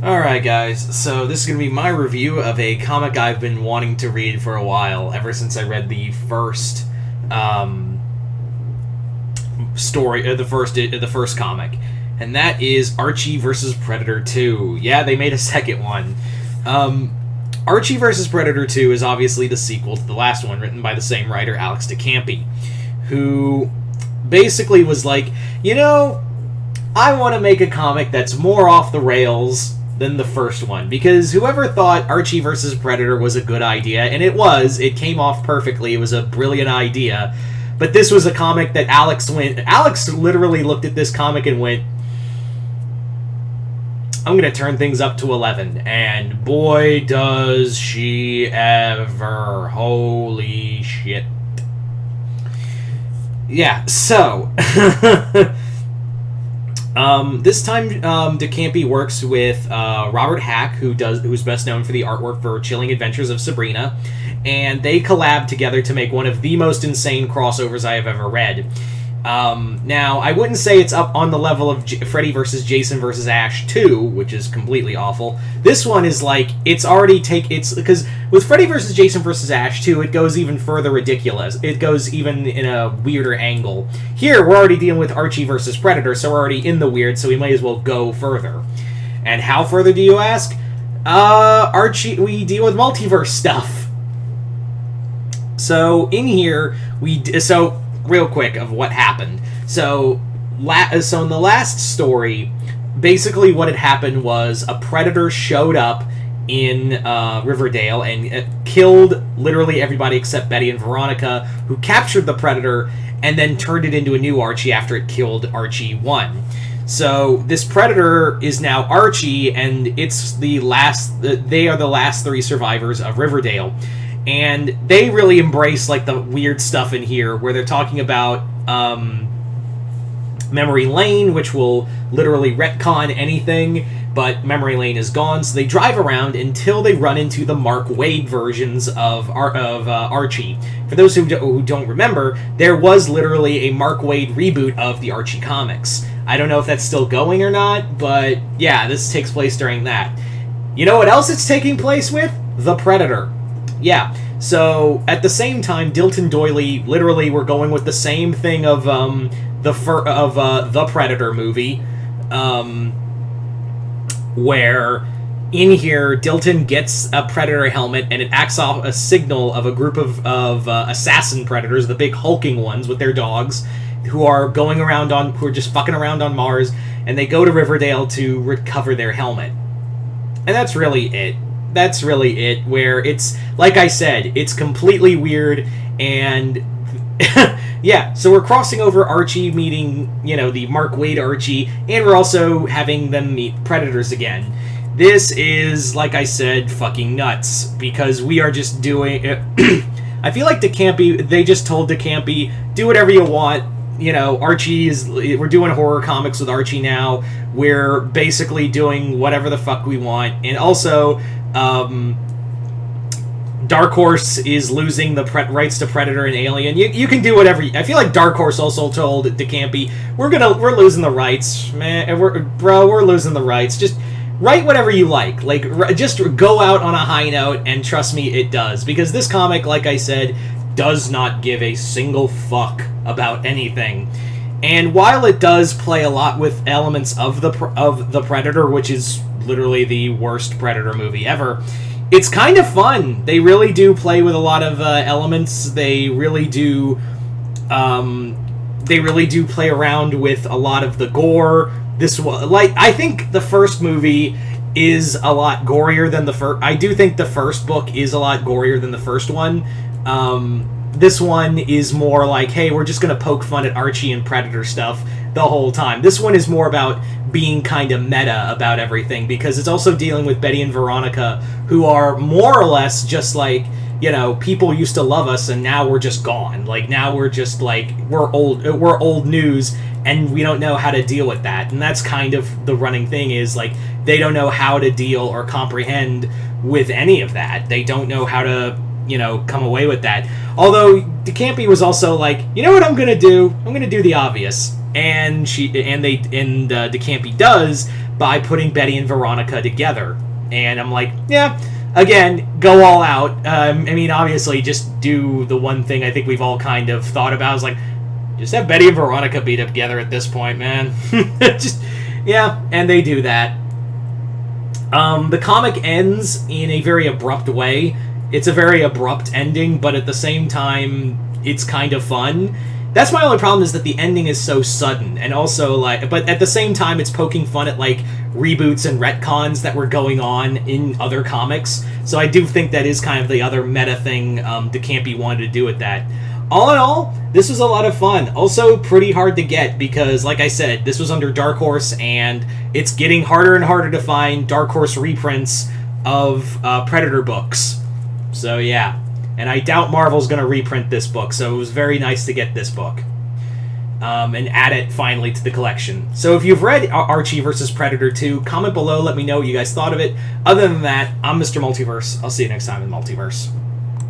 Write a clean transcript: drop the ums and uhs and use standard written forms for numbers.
Alright guys, so this is going to be my review of a comic I've been wanting to read for a while, ever since I read the first story, the first comic, and that is Archie vs. Predator 2. Yeah, they made a second one. Archie vs. Predator 2 is obviously the sequel to the last one, written by the same writer, Alex DeCampi, who basically was like, I want to make a comic that's more off the rails than the first one, because whoever thought Archie vs. Predator was a good idea, and it came off perfectly, it was a brilliant idea, but this was a comic that Alex literally looked at this comic and went, I'm going to turn things up to 11, and boy does she ever. Holy shit. Yeah, so this time, DeCampi works with Robert Hack, who's best known for the artwork for Chilling Adventures of Sabrina, and they collab together to make one of the most insane crossovers I have ever read. Now, I wouldn't say it's up on the level of Freddy vs. Jason vs. Ash 2, which is completely awful. This one is like, because with Freddy vs. Jason vs. Ash 2, it goes even further ridiculous. It goes even in a weirder angle. Here, we're already dealing with Archie vs. Predator, so we're already in the weird, so we might as well go further. And how further do you ask? We deal with multiverse stuff. So, in here, real quick of what happened. So in the last story, basically what had happened was a predator showed up in Riverdale and killed literally everybody except Betty and Veronica, who captured the predator and then turned it into a new Archie after it killed Archie 1. So this predator is now Archie, and they are the last three survivors of Riverdale. And they really embrace, like, the weird stuff in here, where they're talking about Memory Lane, which will literally retcon anything, but Memory Lane is gone, so they drive around until they run into the Mark Waid versions of Archie. For those who don't remember, there was literally a Mark Waid reboot of the Archie comics. I don't know if that's still going or not, but yeah, this takes place during that. You know what else it's taking place with? The Predator. Yeah, so at the same time, Dilton Doily literally were going with the same thing of the Predator movie, where in here Dilton gets a Predator helmet and it acts off a signal of a group of assassin predators, the big hulking ones with their dogs, who are just fucking around on Mars, and they go to Riverdale to recover their helmet, and that's really it. That's really it, where it's, like I said, it's completely weird, and yeah, so we're crossing over Archie meeting, the Mark Waid Archie, and we're also having them meet Predators again. This is, like I said, fucking nuts, because we are just doing... I feel like they just told DeCampi, do whatever you want. We're doing horror comics with Archie now. We're basically doing whatever the fuck we want. And also, Dark Horse is losing the rights to Predator and Alien. You can do whatever. I feel like Dark Horse also told DeCampi, we're losing the rights, man. We're losing the rights. Just write whatever you like. Just go out on a high note, and trust me, it does. Because this comic, like I said, does not give a single fuck about anything. And while it does play a lot with elements of the Predator, which is literally the worst Predator movie ever, it's kind of fun. They really do play with a lot of elements. They really do play around with a lot of the gore. I think the first movie is a lot gorier than the first. I do think the first book is a lot gorier than the first one. This one is more like, hey, we're just going to poke fun at Archie and Predator stuff the whole time. This one is more about being kind of meta about everything, because it's also dealing with Betty and Veronica, who are more or less just like, people used to love us and now we're just gone. Like, now we're just like, we're old news, and we don't know how to deal with that. And that's kind of the running thing, is like, they don't know how to deal or comprehend with any of that. They don't know how to come away with that. Although DeCampi was also like, you know what I'm gonna do? I'm gonna do the obvious. And DeCampi does by putting Betty and Veronica together. And I'm like, yeah, again, go all out. I mean, obviously, just do the one thing I think we've all kind of thought about. Is like, just have Betty and Veronica be together at this point, man. Just, yeah, and they do that. The comic ends in a very abrupt way. It's a very abrupt ending, but at the same time, it's kind of fun. That's my only problem, is that the ending is so sudden, and also, like, but at the same time, it's poking fun at, like, reboots and retcons that were going on in other comics. So I do think that is kind of the other meta thing DeCampi wanted to do with that. All in all, this was a lot of fun. Also pretty hard to get because, like I said, this was under Dark Horse, and it's getting harder and harder to find Dark Horse reprints of Predator books. So yeah, and I doubt Marvel's going to reprint this book, so it was very nice to get this book and add it finally to the collection. So if you've read Archie vs. Predator 2, comment below, let me know what you guys thought of it. Other than that, I'm Mr. Multiverse. I'll see you next time in Multiverse.